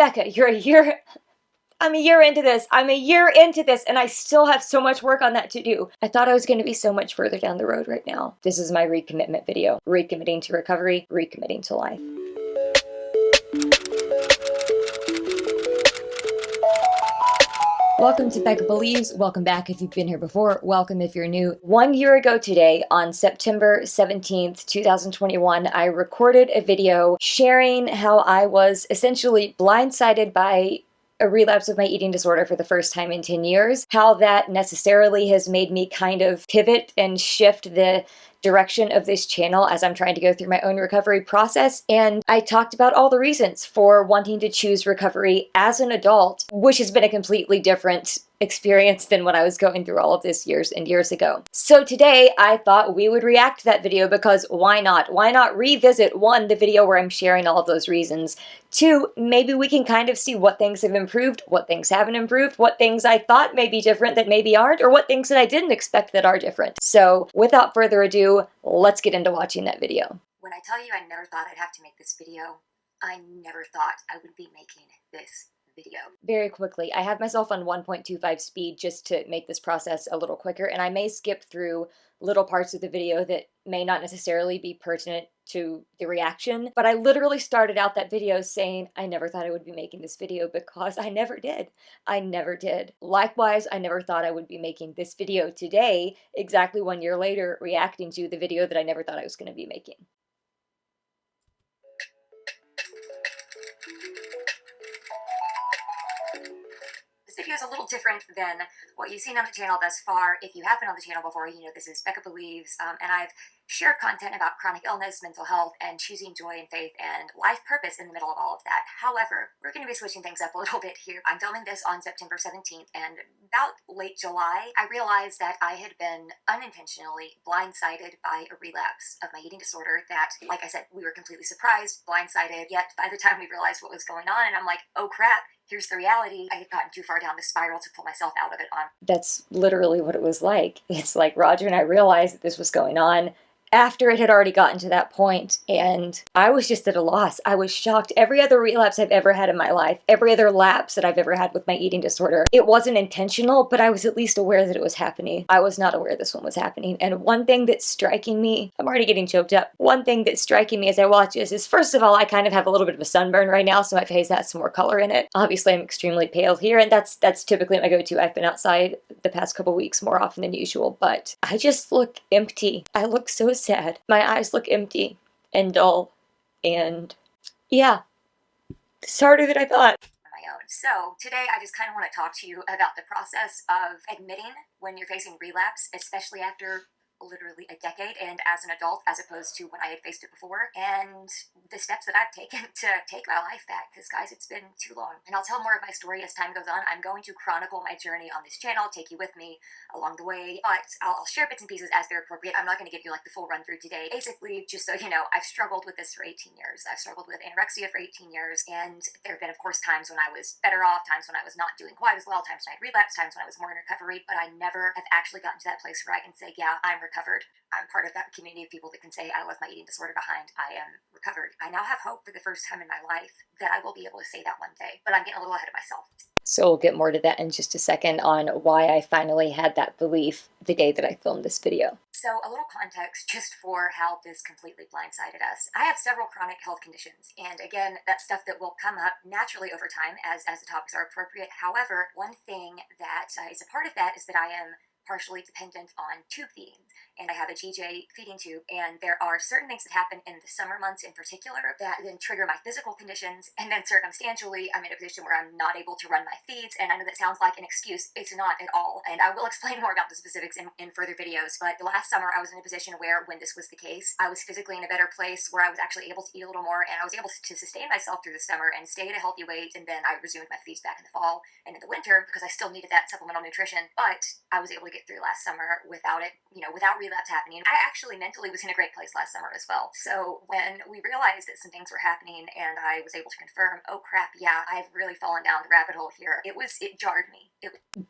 Becca, I'm a year into this. And I still have so much work on that to do. I thought I was going to be so much further down the road right now. This is my recommitment video. Recommitting to recovery, recommitting to life. Welcome to Becca Believes. Welcome back if you've been here before. Welcome if you're new. 1 year ago today, on September 17th, 2021, I recorded a video sharing how I was essentially blindsided by a relapse of my eating disorder for the first time in 10 years, how that necessarily has made me kind of pivot and shift the direction of this channel as I'm trying to go through my own recovery process. And I talked about all the reasons for wanting to choose recovery as an adult, which has been a completely different experience than when I was going through all of this years and years ago. So today I thought we would react to that video because why not? Why not revisit, one, the video where I'm sharing all of those reasons, two, maybe we can kind of see what things have improved, what things haven't improved, what things I thought may be different that maybe aren't, or what things that I didn't expect that are different. So without further ado, let's get into watching that video. When I tell you I never thought I'd have to make this video, I never thought I would be making this video. Very quickly, I have myself on 1.25 speed just to make this process a little quicker, and I may skip through little parts of the video that may not necessarily be pertinent to the reaction, but I literally started out that video saying I never thought I would be making this video because I never did. I never did. Likewise, I never thought I would be making this video today, exactly 1 year later, reacting to the video that I never thought I was going to be making. This video is a little different than what you've seen on the channel thus far. If you have been on the channel before, you know this is Becca Believes, and I've shared content about chronic illness, mental health, and choosing joy and faith and life purpose in the middle of all of that. However, we're going to be switching things up a little bit here. I'm filming this on September 17th, and about late July, I realized that I had been unintentionally blindsided by a relapse of my eating disorder that, like I said, we were completely surprised, blindsided, yet by the time we realized what was going on, and I'm like, oh crap, here's the reality. I had gotten too far down the spiral to pull myself out of it on. That's literally what it was like. It's like Roger and I realized that this was going on after it had already gotten to that point, and I was just at a loss. I was shocked. Every other relapse I've ever had in my life, every other lapse that I've ever had with my eating disorder, it wasn't intentional, but I was at least aware that it was happening. I was not aware this one was happening. And one thing that's striking me, I'm already getting choked up. One thing that's striking me as I watch this is, first of all, I kind of have a little bit of a sunburn right now, so my face has some more color in it. Obviously, I'm extremely pale here, and that's typically my go-to. I've been outside the past couple weeks more often than usual, but I just look empty. I look so sad. My eyes look empty and dull, and yeah, it's harder than I thought. My own. So today I just kind of want to talk to you about the process of admitting when you're facing relapse, especially after literally a decade and as an adult, as opposed to when I had faced it before, and the steps that I've taken to take my life back, because guys, it's been too long. And I'll tell more of my story as time goes on. I'm going to chronicle my journey on this channel, take you with me along the way, but I'll share bits and pieces as they're appropriate. I'm not going to give you like the full run through today. Basically, just so you know, I've struggled with this for 18 years. I've struggled with anorexia for 18 years, and there have been, of course, times when I was better off, times when I was not doing quite as well, times when I had relapsed, times when I was more in recovery, but I never have actually gotten to that place where I can say, yeah, I'm recovered. I'm part of that community of people that can say, I left my eating disorder behind. I am recovered. I now have hope for the first time in my life that I will be able to say that one day, but I'm getting a little ahead of myself. So we'll get more to that in just a second on why I finally had that belief the day that I filmed this video. So a little context just for how this completely blindsided us. I have several chronic health conditions, and again, that's stuff that will come up naturally over time as the topics are appropriate. However, one thing that is a part of that is that I am partially dependent on tube feeding, and I have a GJ feeding tube, and there are certain things that happen in the summer months in particular that then trigger my physical conditions, and then circumstantially I'm in a position where I'm not able to run my feeds. And I know that sounds like an excuse. It's not at all, and I will explain more about the specifics in further videos. But the last summer I was in a position where, when this was the case, I was physically in a better place where I was actually able to eat a little more, and I was able to sustain myself through the summer and stay at a healthy weight. And then I resumed my feeds back in the fall and in the winter because I still needed that supplemental nutrition, but I was able to get through last summer without it, without relapse happening. I actually mentally was in a great place last summer as well. So when we realized that some things were happening and I was able to confirm, oh crap, yeah, I've really fallen down the rabbit hole here, it jarred me.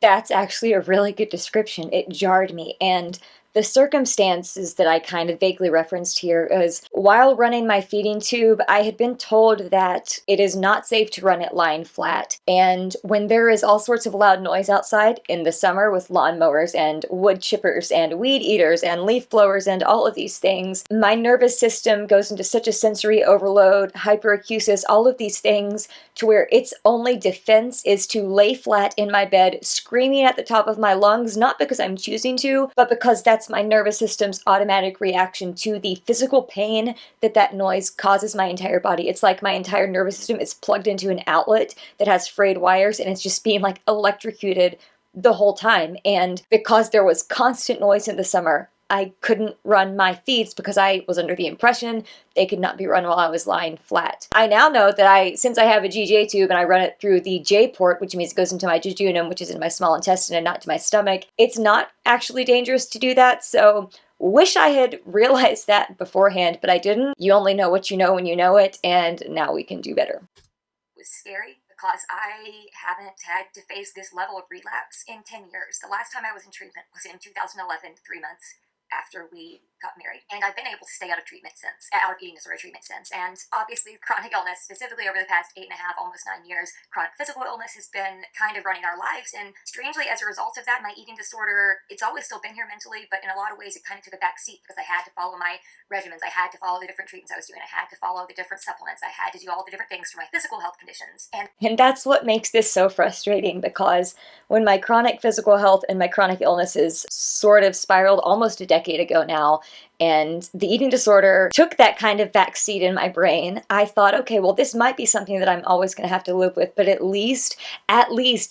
That's actually a really good description. It jarred me. And The circumstances that I kind of vaguely referenced here is while running my feeding tube, I had been told that it is not safe to run it lying flat. And when there is all sorts of loud noise outside in the summer with lawnmowers and wood chippers and weed eaters and leaf blowers and all of these things, my nervous system goes into such a sensory overload, hyperacusis, all of these things, to where its only defense is to lay flat in my bed, screaming at the top of my lungs, not because I'm choosing to, but because that's my nervous system's automatic reaction to the physical pain that that noise causes my entire body. It's like my entire nervous system is plugged into an outlet that has frayed wires, and it's just being like electrocuted the whole time. And because there was constant noise in the summer, I couldn't run my feeds because I was under the impression they could not be run while I was lying flat. I now know that since I have a GJ tube and I run it through the J port, which means it goes into my jejunum, which is in my small intestine and not to my stomach, it's not actually dangerous to do that. So wish I had realized that beforehand, but I didn't. You only know what you know when you know it, and now we can do better. It was scary because I haven't had to face this level of relapse in 10 years. The last time I was in treatment was in 2011, 3 months after we got married. And I've been able to stay out of treatment since, out of eating disorder treatment since. And obviously chronic illness, specifically over the past 8.5, almost 9 years, chronic physical illness has been kind of running our lives. And strangely, as a result of that, my eating disorder, it's always still been here mentally, but in a lot of ways it kind of took a back seat because I had to follow my regimens. I had to follow the different treatments I was doing. I had to follow the different supplements. I had to do all the different things for my physical health conditions. And that's what makes this so frustrating, because when my chronic physical health and my chronic illnesses sort of spiraled almost a decade ago now, and the eating disorder took that kind of backseat in my brain, I thought, okay, well, this might be something that I'm always going to have to live with, but at least,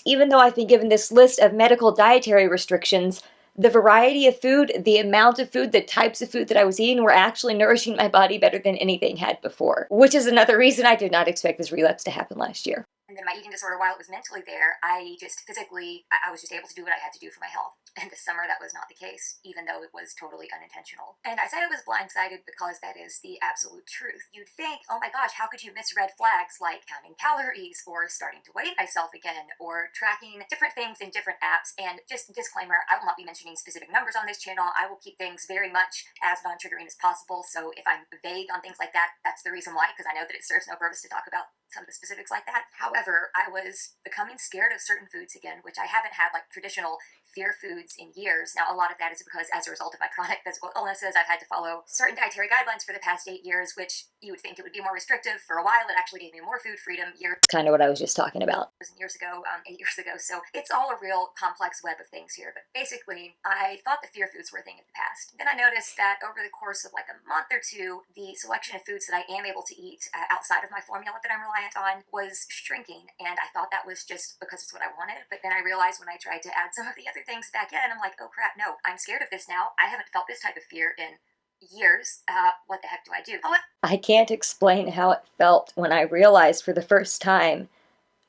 even though I've been given this list of medical dietary restrictions, the variety of food, the amount of food, the types of food that I was eating were actually nourishing my body better than anything had before, which is another reason I did not expect this relapse to happen last year. And then my eating disorder, while it was mentally there, I just physically, I was just able to do what I had to do for my health. And this summer, that was not the case, even though it was totally unintentional. And I say I was blindsided because that is the absolute truth. You'd think, oh my gosh, how could you miss red flags like counting calories or starting to weigh myself again or tracking different things in different apps? And just a disclaimer, I will not be mentioning specific numbers on this channel. I will keep things very much as non-triggering as possible. So if I'm vague on things like that, that's the reason why, because I know that it serves no purpose to talk about some of the specifics like that. However, I was becoming scared of certain foods again, which I haven't had like traditional fear foods in years. Now, a lot of that is because as a result of my chronic physical illnesses, I've had to follow certain dietary guidelines for the past 8 years, which you would think it would be more restrictive. For a while, it actually gave me more food freedom years. Kind of what I was just talking about. Years ago, 8 years ago. So it's all a real complex web of things here. But basically, I thought the fear foods were a thing of the past. Then I noticed that over the course of like a month or two, the selection of foods that I am able to eat outside of my formula that I'm reliant on was shrinking. And I thought that was just because it's what I wanted. But then I realized when I tried to add some of the other things back in, I'm like, oh crap, no, I'm scared of this now. I haven't felt this type of fear in years. What the heck do I do? I can't explain how it felt when I realized for the first time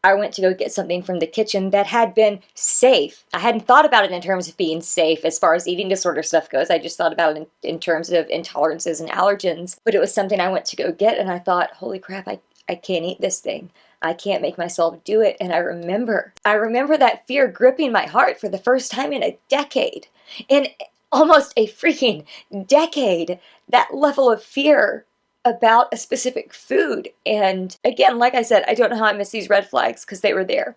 I went to go get something from the kitchen that had been safe. I hadn't thought about it in terms of being safe as far as eating disorder stuff goes. I just thought about it in terms of intolerances and allergens. But it was something I went to go get, and I thought, holy crap, I can't eat this thing. I can't make myself do it. And I remember that fear gripping my heart for the first time in a decade. In almost a freaking decade, that level of fear about a specific food. And again, like I said, I don't know how I missed these red flags because they were there,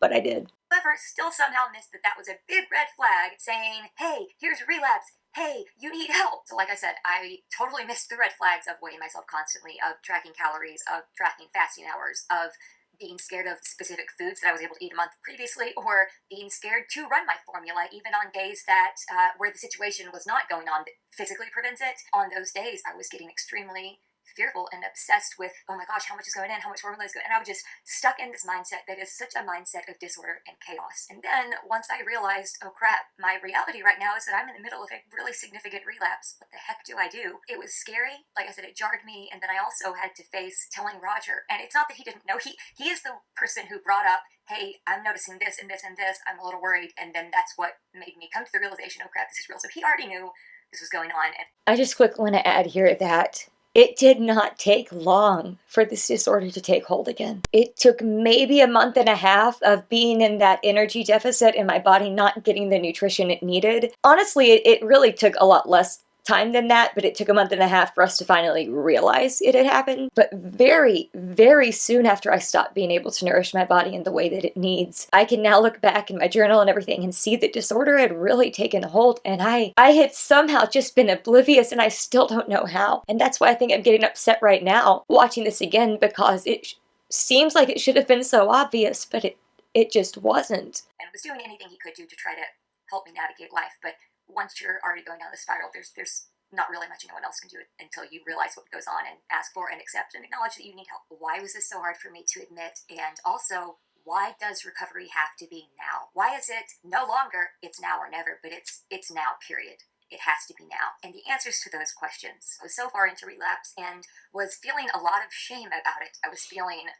but I did. However, still somehow missed that was a big red flag saying, hey, here's relapse. Hey, you need help. So like I said, I totally missed the red flags of weighing myself constantly, of tracking calories, of tracking fasting hours, of being scared of specific foods that I was able to eat a month previously, or being scared to run my formula even on days that where the situation was not going on that physically prevents it. On those days, I was getting extremely fearful and obsessed with, oh my gosh, how much is going in, how much formula is going in, and I was just stuck in this mindset that is such a mindset of disorder and chaos. And then once I realized, oh crap, my reality right now is that I'm in the middle of a really significant relapse. What the heck do I do? It was scary. Like I said, it jarred me. And then I also had to face telling Roger, and it's not that he didn't know, he is the person who brought up, hey, I'm noticing this and this and this, I'm a little worried. And then that's what made me come to the realization, oh crap, this is real. So he already knew this was going on. And I just quickly want to add here that It did not take long for this disorder to take hold again. It took maybe a month and a half of being in that energy deficit and my body not getting the nutrition it needed. Honestly, it really took a lot less time than that, but it took a month and a half for us to finally realize it had happened. But very, very soon after I stopped being able to nourish my body in the way that it needs, I can now look back in my journal and everything and see that disorder had really taken hold, and I had somehow just been oblivious, and I still don't know how. And that's why I think I'm getting upset right now watching this again, because it seems like it should have been so obvious, but it just wasn't. And was doing anything he could do to try to help me navigate life, but once you're already going down the spiral, there's not really much anyone else can do it until you realize what goes on and ask for and accept and acknowledge that you need help. Why was this so hard for me to admit? And also, why does recovery have to be now? Why is it no longer it's now or never, but it's now, period? It has to be now. And the answers to those questions. I was so far into relapse and was feeling a lot of shame about it. I was feeling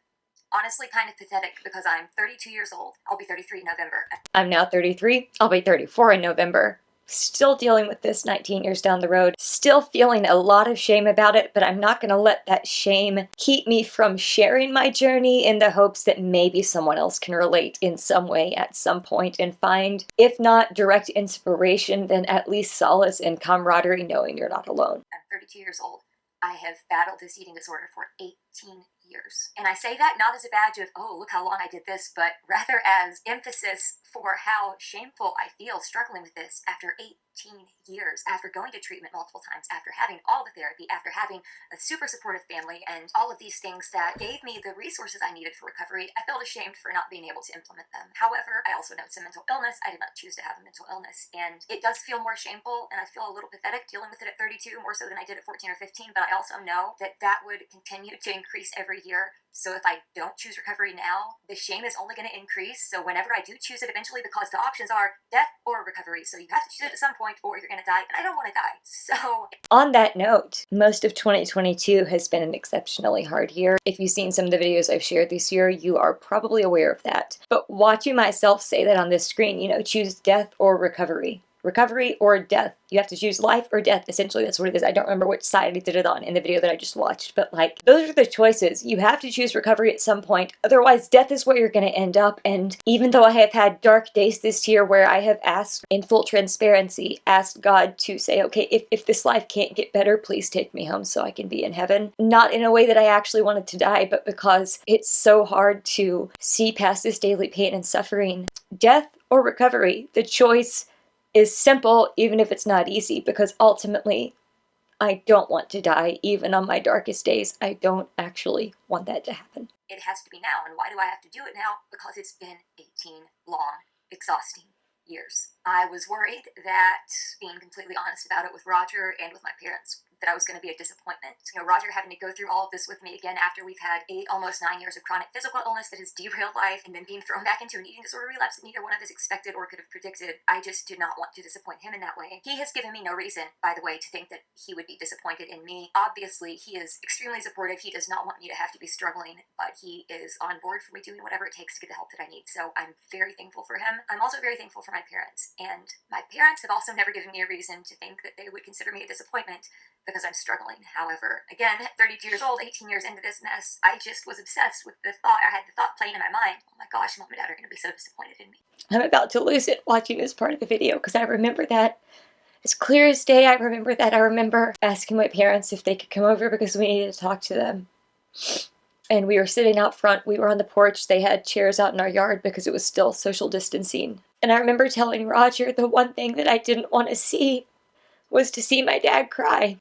honestly kind of pathetic because I'm 32 years old. I'll be 33 in November. I'm now 33. I'll be 34 in November. Still dealing with this 19 years down the road. Still feeling a lot of shame about it, but I'm not going to let that shame keep me from sharing my journey in the hopes that maybe someone else can relate in some way at some point and find, if not direct inspiration, then at least solace and camaraderie knowing you're not alone. I'm 32 years old. I have battled this eating disorder for 18 years. And I say that not as a badge of, oh, look how long I did this, but rather as emphasis for how shameful I feel struggling with this after 18 years, after going to treatment multiple times, after having all the therapy, after having a super supportive family, and all of these things that gave me the resources I needed for recovery. I felt ashamed for not being able to implement them. However, I also know some mental illness. I did not choose to have a mental illness, and it does feel more shameful, and I feel a little pathetic dealing with it at 32, more so than I did at 14 or 15, but I also know that that would continue to increase every year. So if I don't choose recovery now, the shame is only going to increase. So whenever I do choose it eventually, because the options are death or recovery, so you have to choose it at some point or you're going to die, and I don't want to die. So on that note, most of 2022 has been an exceptionally hard year. If you've seen some of the videos I've shared this year, you are probably aware of that. But watching myself say that on this screen, choose death or recovery. Recovery or death. You have to choose life or death. Essentially, that's what it is. I don't remember which side I did it on in the video that I just watched, but those are the choices. You have to choose recovery at some point. Otherwise, death is where you're going to end up. And even though I have had dark days this year where I have asked, in full transparency, asked God to say, okay, if this life can't get better, please take me home so I can be in heaven. Not in a way that I actually wanted to die, but because it's so hard to see past this daily pain and suffering. Death or recovery, the choice is simple, even if it's not easy, because ultimately, I don't want to die, even on my darkest days. I don't actually want that to happen. It has to be now. And why do I have to do it now? Because it's been 18 long, exhausting years. I was worried that, being completely honest about it with Roger and with my parents, that I was going to be a disappointment. Roger having to go through all of this with me again after we've had 8, almost 9 years of chronic physical illness that has derailed life, and then being thrown back into an eating disorder relapse that neither one of us expected or could have predicted. I just did not want to disappoint him in that way. He has given me no reason, by the way, to think that he would be disappointed in me. Obviously, he is extremely supportive. He does not want me to have to be struggling, but he is on board for me doing whatever it takes to get the help that I need. So I'm very thankful for him. I'm also very thankful for my parents. And my parents have also never given me a reason to think that they would consider me a disappointment because I'm struggling. However, again, 32 years old, 18 years into this mess, I just was obsessed with the thought. I had the thought playing in my mind, oh my gosh, Mom and Dad are going to be so disappointed in me. I'm about to lose it watching this part of the video because I remember that as clear as day. I remember that. I remember asking my parents if they could come over because we needed to talk to them. And we were sitting out front. We were on the porch. They had chairs out in our yard because it was still social distancing. And I remember telling Roger the one thing that I didn't want to see was to see my dad cry.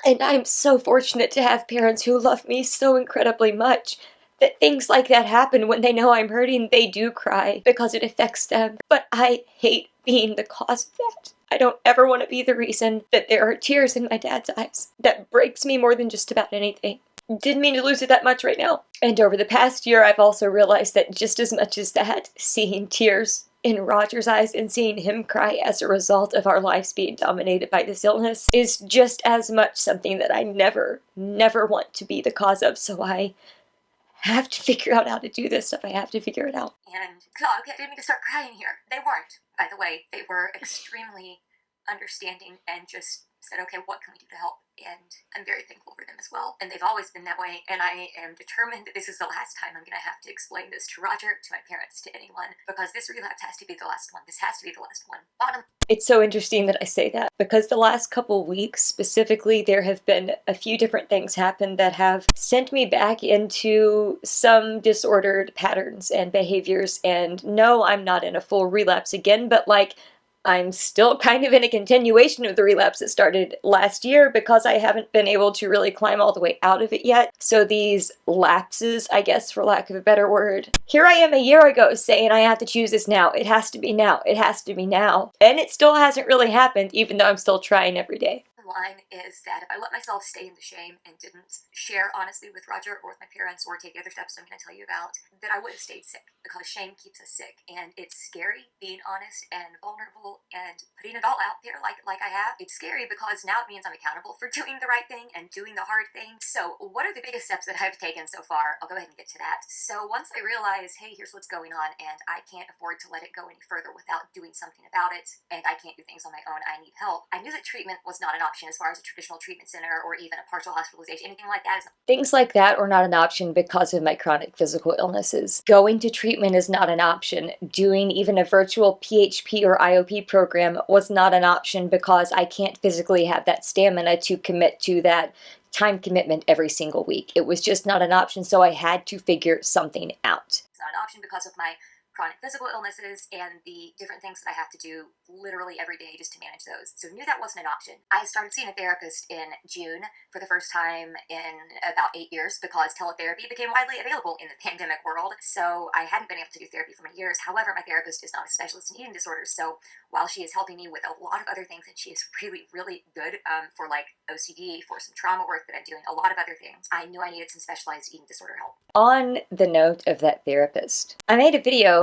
And I'm so fortunate to have parents who love me so incredibly much that things like that happen. When they know I'm hurting, they do cry because it affects them. But I hate being the cause of that. I don't ever want to be the reason that there are tears in my dad's eyes. That breaks me more than just about anything. Didn't mean to lose it that much right now. And over the past year, I've also realized that just as much as that, seeing tears in Roger's eyes and seeing him cry as a result of our lives being dominated by this illness is just as much something that I never want to be the cause of. So I have to figure out how to do this stuff. I have to figure it out. And God, I didn't mean to start crying here. They weren't, by the way. They were extremely understanding and just said, okay, what can we do to help? And I'm very thankful for them as well. And they've always been that way. And I am determined that this is the last time I'm going to have to explain this to Roger, to my parents, to anyone, because this relapse has to be the last one. This has to be the last one. Bottom. It's so interesting that I say that, because the last couple weeks specifically, there have been a few different things happen that have sent me back into some disordered patterns and behaviors. And no, I'm not in a full relapse again, but like, I'm still kind of in a continuation of the relapse that started last year, because I haven't been able to really climb all the way out of it yet. So these lapses, I guess, for lack of a better word, here I am a year ago saying I have to choose this now. It has to be now. It has to be now. And it still hasn't really happened, even though I'm still trying every day. Line is that if I let myself stay in the shame and didn't share honestly with Roger or with my parents or take the other steps I'm going to tell you about, that I would have stayed sick, because shame keeps us sick. And it's scary being honest and vulnerable and putting it all out there like I have. It's scary because now it means I'm accountable for doing the right thing and doing the hard thing. So what are the biggest steps that I've taken so far? I'll go ahead and get to that. So once I realized, hey, here's what's going on and I can't afford to let it go any further without doing something about it, and I can't do things on my own, I need help, I knew that treatment was not an option as far as a traditional treatment center or even a partial hospitalization, anything like that. Things like that are not an option because of my chronic physical illnesses. Going to treatment is not an option. Doing even a virtual PHP or IOP program was not an option because I can't physically have that stamina to commit to that time commitment every single week. It was just not an option, so I had to figure something out. It's not an option because of my chronic physical illnesses and the different things that I have to do literally every day just to manage those. So knew that wasn't an option. I started seeing a therapist in June for the first time in about 8 years because teletherapy became widely available in the pandemic world. So I hadn't been able to do therapy for many years. However, my therapist is not a specialist in eating disorders. So while she is helping me with a lot of other things, and she is really, really good for like OCD, for some trauma work that I'm doing, a lot of other things, I knew I needed some specialized eating disorder help. On the note of that therapist, I made a video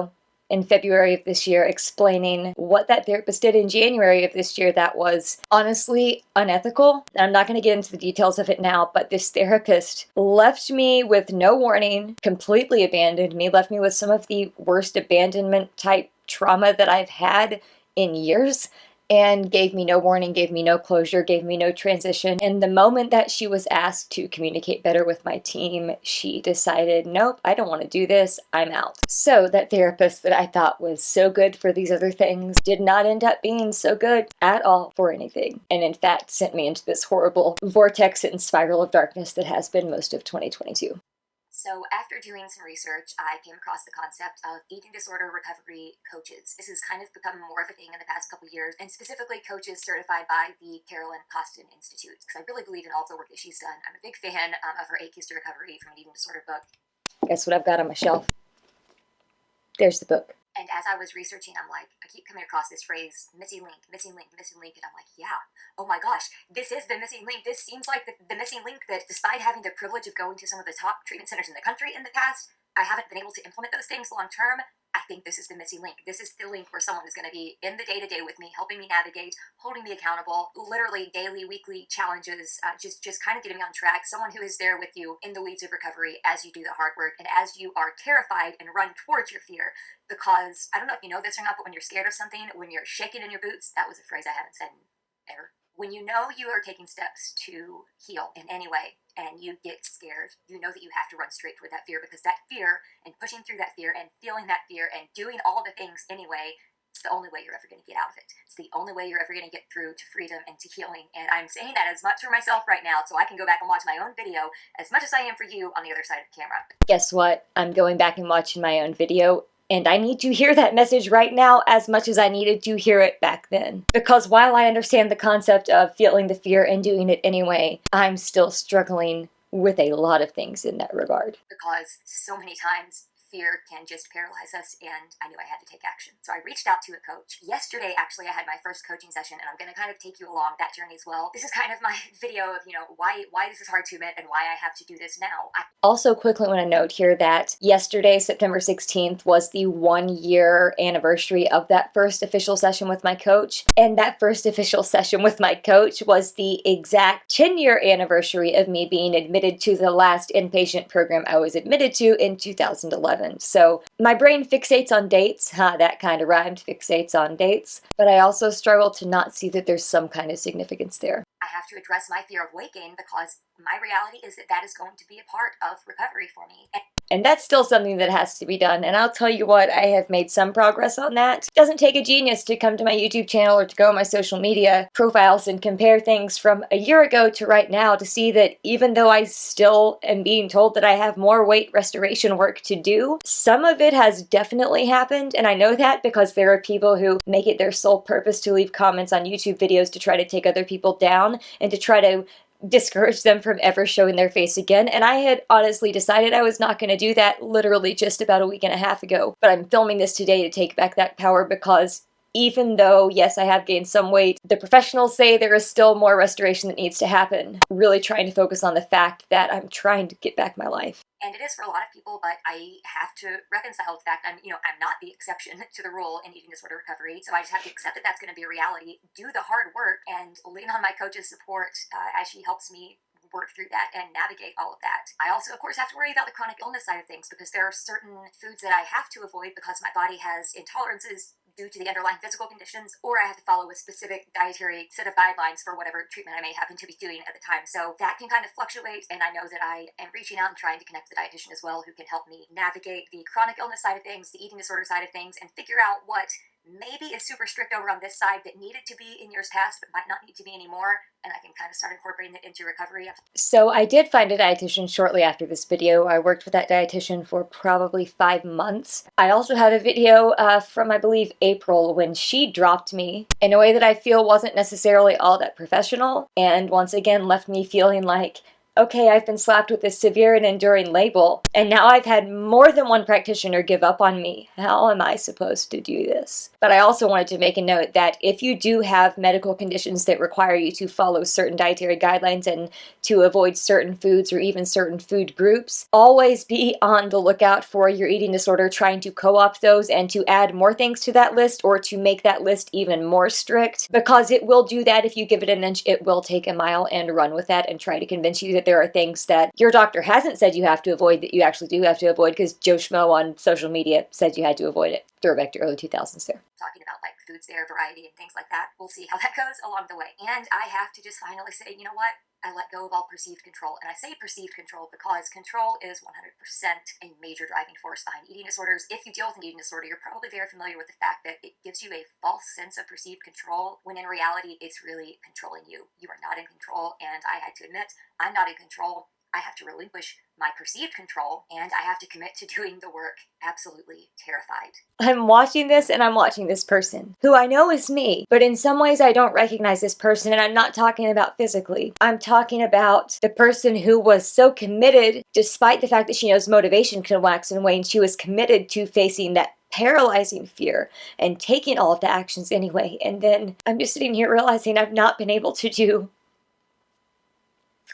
in February of this year explaining what that therapist did in January of this year that was honestly unethical. I'm not going to get into the details of it now, but this therapist left me with no warning, completely abandoned me, left me with some of the worst abandonment type trauma that I've had in years, and gave me no warning, gave me no closure, gave me no transition. And the moment that she was asked to communicate better with my team, she decided, nope, I don't want to do this, I'm out. So that therapist that I thought was so good for these other things did not end up being so good at all for anything. And in fact, sent me into this horrible vortex and spiral of darkness that has been most of 2022. So after doing some research, I came across the concept of eating disorder recovery coaches. This has kind of become more of a thing in the past couple of years, and specifically coaches certified by the Carolyn Costin Institute, because I really believe in all of the work that she's done. I'm a big fan of her 8 Keys to Recovery from an Eating Disorder book. Guess what I've got on my shelf? There's the book. And as I was researching, I'm like, I keep coming across this phrase, missing link, missing link, missing link. And I'm like, yeah, oh my gosh, this is the missing link. This seems like the missing link that, despite having the privilege of going to some of the top treatment centers in the country in the past, I haven't been able to implement those things long term. I think this is the missing link. This is the link where someone is going to be in the day-to-day with me, helping me navigate, holding me accountable, literally daily, weekly challenges, just kind of getting me on track. Someone who is there with you in the weeds of recovery as you do the hard work and as you are terrified and run towards your fear. Because, I don't know if you know this or not, but when you're scared of something, when you're shaking in your boots, that was a phrase I haven't said ever. When you know you are taking steps to heal in any way and you get scared, you know that you have to run straight toward that fear, because that fear and pushing through that fear and feeling that fear and doing all the things anyway, it's the only way you're ever going to get out of it. It's the only way you're ever going to get through to freedom and to healing. And I'm saying that as much for myself right now so I can go back and watch my own video as much as I am for you on the other side of the camera. Guess what? I'm going back and watching my own video. And I need to hear that message right now as much as I needed to hear it back then. Because while I understand the concept of feeling the fear and doing it anyway, I'm still struggling with a lot of things in that regard. Because so many times fear can just paralyze us, and I knew I had to take action. So I reached out to a coach. Yesterday, actually, I had my first coaching session, and I'm going to kind of take you along that journey as well. This is kind of my video of, why this is hard to admit and why I have to do this now. Also, quickly want to note here that yesterday, September 16th, was the 1-year anniversary of that first official session with my coach. And that first official session with my coach was the exact 10-year anniversary of me being admitted to the last inpatient program I was admitted to in 2011. 7. So my brain fixates on dates. That kind of rhymed, fixates on dates. But I also struggle to not see that there's some kind of significance there. I have to address my fear of weight gain because my reality is that that is going to be a part of recovery for me. And that's still something that has to be done. And I'll tell you what, I have made some progress on that. It doesn't take a genius to come to my YouTube channel or to go on my social media profiles and compare things from a year ago to right now to see that even though I still am being told that I have more weight restoration work to do, some of it has definitely happened. And I know that because there are people who make it their sole purpose to leave comments on YouTube videos to try to take other people down and to try to discourage them from ever showing their face again. And I had honestly decided I was not going to do that literally just about a week and a half ago. But I'm filming this today to take back that power because even though, yes, I have gained some weight, the professionals say there is still more restoration that needs to happen. Really trying to focus on the fact that I'm trying to get back my life. And it is for a lot of people, but I have to reconcile the fact I'm not the exception to the rule in eating disorder recovery. So I just have to accept that that's going to be a reality, do the hard work, and lean on my coach's support as she helps me work through that and navigate all of that. I also, of course, have to worry about the chronic illness side of things because there are certain foods that I have to avoid because my body has intolerances due to the underlying physical conditions, or I have to follow a specific dietary set of guidelines for whatever treatment I may happen to be doing at the time. So that can kind of fluctuate, and I know that I am reaching out and trying to connect with a dietitian as well who can help me navigate the chronic illness side of things, the eating disorder side of things, and figure out what maybe is super strict over on this side that needed to be in years past but might not need to be anymore, and I can kind of start incorporating it into recovery. So I did find a dietitian shortly after this video. I worked with that dietitian for probably 5 months. I also have a video from, I believe, April when she dropped me in a way that I feel wasn't necessarily all that professional, and once again left me feeling like, okay, I've been slapped with this severe and enduring label, and now I've had more than one practitioner give up on me. How am I supposed to do this? But I also wanted to make a note that if you do have medical conditions that require you to follow certain dietary guidelines and to avoid certain foods or even certain food groups, always be on the lookout for your eating disorder trying to co-opt those and to add more things to that list or to make that list even more strict, because it will do that. If you give it an inch, it will take a mile and run with that and try to convince you that there are things that your doctor hasn't said you have to avoid that you actually do have to avoid because Joe Schmo on social media said you had to avoid it. Throw back to early 2000s there. Talking about like foods there, variety and things like that. We'll see how that goes along the way. And I have to just finally say, you know what? I let go of all perceived control. And I say perceived control because control is 100% a major driving force behind eating disorders. If you deal with an eating disorder, you're probably very familiar with the fact that it gives you a false sense of perceived control when in reality, it's really controlling you. You are not in control. And I had to admit, I'm not in control. I have to relinquish my perceived control, and I have to commit to doing the work absolutely terrified. I'm watching this and I'm watching this person who I know is me, but in some ways I don't recognize this person, and I'm not talking about physically. I'm talking about the person who was so committed, despite the fact that she knows motivation can wax and wane, she was committed to facing that paralyzing fear and taking all of the actions anyway. And then I'm just sitting here realizing I've not been able to do...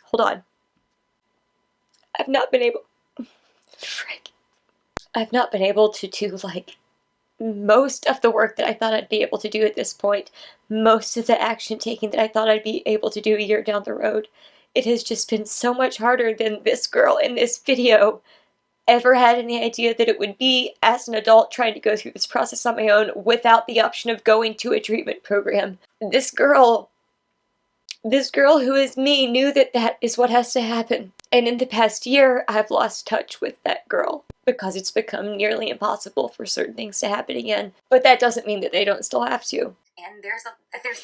Hold on. I've not been able to do, like, most of the work that I thought I'd be able to do at this point. Most of the action taking that I thought I'd be able to do a year down the road. It has just been so much harder than this girl in this video ever had any idea that it would be as an adult trying to go through this process on my own without the option of going to a treatment program. This girl who is me knew that that is what has to happen. And in the past year, I've lost touch with that girl because it's become nearly impossible for certain things to happen again. But that doesn't mean that they don't still have to. And there's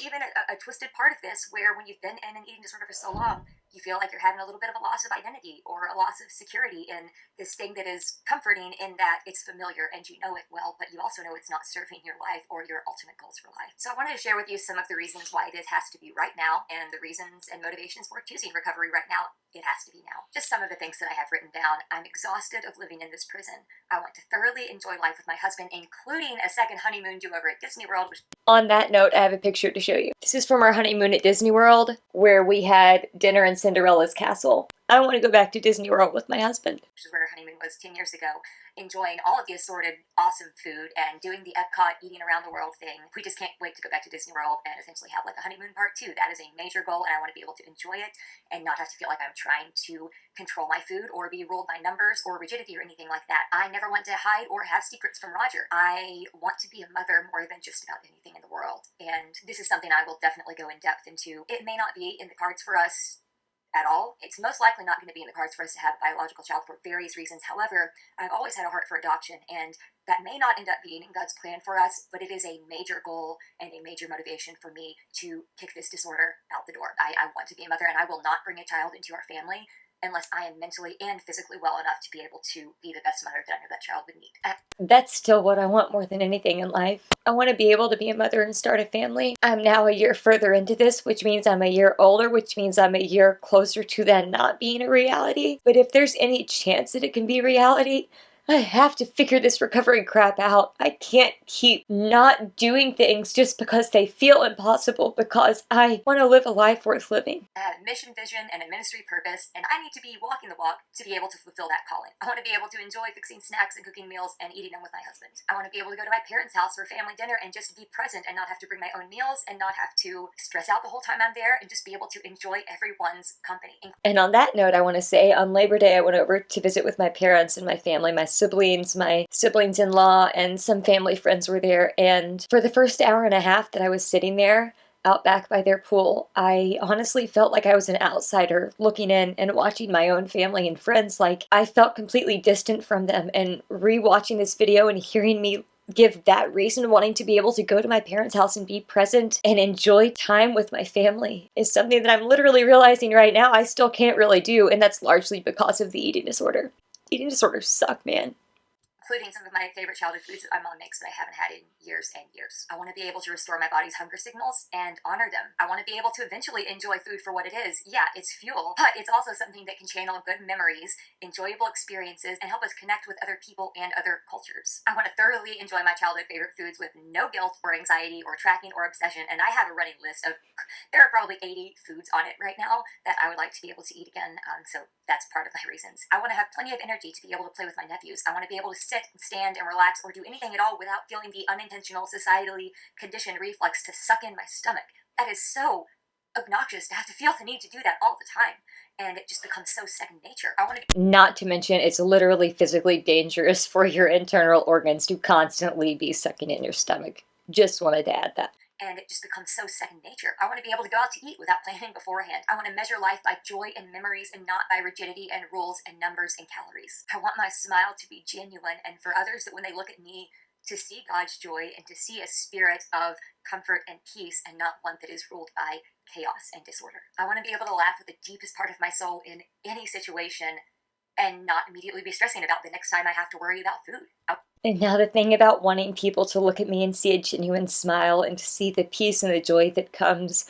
even a twisted part of this where when you've been in an eating disorder for so long, you feel like you're having a little bit of a loss of identity or a loss of security in this thing that is comforting in that it's familiar and you know it well, but you also know it's not serving your life or your ultimate goals for life. So I wanted to share with you some of the reasons why this has to be right now and the reasons and motivations for choosing recovery right now. It has to be now. Just some of the things that I have written down. I'm exhausted of living in this prison. I want to thoroughly enjoy life with my husband, including a second honeymoon do over at Disney World. On that note, I have a picture to show you. This is from our honeymoon at Disney World, where we had dinner in Cinderella's castle. I want to go back to Disney World with my husband. Which is where our honeymoon was 10 years ago, enjoying all of the assorted awesome food and doing the Epcot eating around the world thing. We just can't wait to go back to Disney World and essentially have like a honeymoon part two. That is a major goal, and I want to be able to enjoy it and not have to feel like I'm trying to control my food or be ruled by numbers or rigidity or anything like that. I never want to hide or have secrets from Roger. I want to be a mother more than just about anything in the world, and this is something I will definitely go in depth into. It may not be in the cards for us at all. It's most likely not going to be in the cards for us to have a biological child for various reasons. However, I've always had a heart for adoption, and that may not end up being in God's plan for us, but it is a major goal and a major motivation for me to kick this disorder out the door. I want to be a mother, and I will not bring a child into our family unless I am mentally and physically well enough to be able to be the best mother that I know that child would need. That's still what I want more than anything in life. I want to be able to be a mother and start a family. I'm now a year further into this, which means I'm a year older, which means I'm a year closer to that not being a reality. But if there's any chance that it can be reality, I have to figure this recovery crap out. I can't keep not doing things just because they feel impossible, because I want to live a life worth living. I have a mission, vision, and a ministry purpose, and I need to be walking the walk to be able to fulfill that calling. I want to be able to enjoy fixing snacks and cooking meals and eating them with my husband. I want to be able to go to my parents' house for family dinner and just be present and not have to bring my own meals and not have to stress out the whole time I'm there and just be able to enjoy everyone's company. And on that note, I want to say on Labor Day, I went over to visit with my parents and my family, my siblings-in-law, and some family friends were there. And for the first hour and a half that I was sitting there out back by their pool, I honestly felt like I was an outsider looking in and watching my own family and friends. Like, I felt completely distant from them, and rewatching this video and hearing me give that reason, wanting to be able to go to my parents' house and be present and enjoy time with my family, is something that I'm literally realizing right now I still can't really do, and that's largely because of the eating disorder. Eating disorders suck, man. Including some of my favorite childhood foods that my mom makes that I haven't had in years and years. I want to be able to restore my body's hunger signals and honor them. I want to be able to eventually enjoy food for what it is. Yeah, it's fuel, but it's also something that can channel good memories, enjoyable experiences, and help us connect with other people and other cultures. I want to thoroughly enjoy my childhood favorite foods with no guilt or anxiety or tracking or obsession, and I have a running list of, there are probably 80 foods on it right now that I would like to be able to eat again, so that's part of my reasons. I want to have plenty of energy to be able to play with my nephews. I want to be able to sit and stand and relax or do anything at all without feeling the unintentional, societally conditioned reflex to suck in my stomach. That is so obnoxious to have to feel the need to do that all the time, and it just becomes so second nature. I want to Not to mention, it's literally physically dangerous for your internal organs to constantly be sucking in your stomach. Just wanted to add that. And it just becomes so second nature. I want to be able to go out to eat without planning beforehand. I want to measure life by joy and memories and not by rigidity and rules and numbers and calories. I want my smile to be genuine, and for others that when they look at me, to see God's joy and to see a spirit of comfort and peace and not one that is ruled by chaos and disorder. I want to be able to laugh with the deepest part of my soul in any situation and not immediately be stressing about the next time I have to worry about food. And now the thing about wanting people to look at me and see a genuine smile and to see the peace and the joy that comes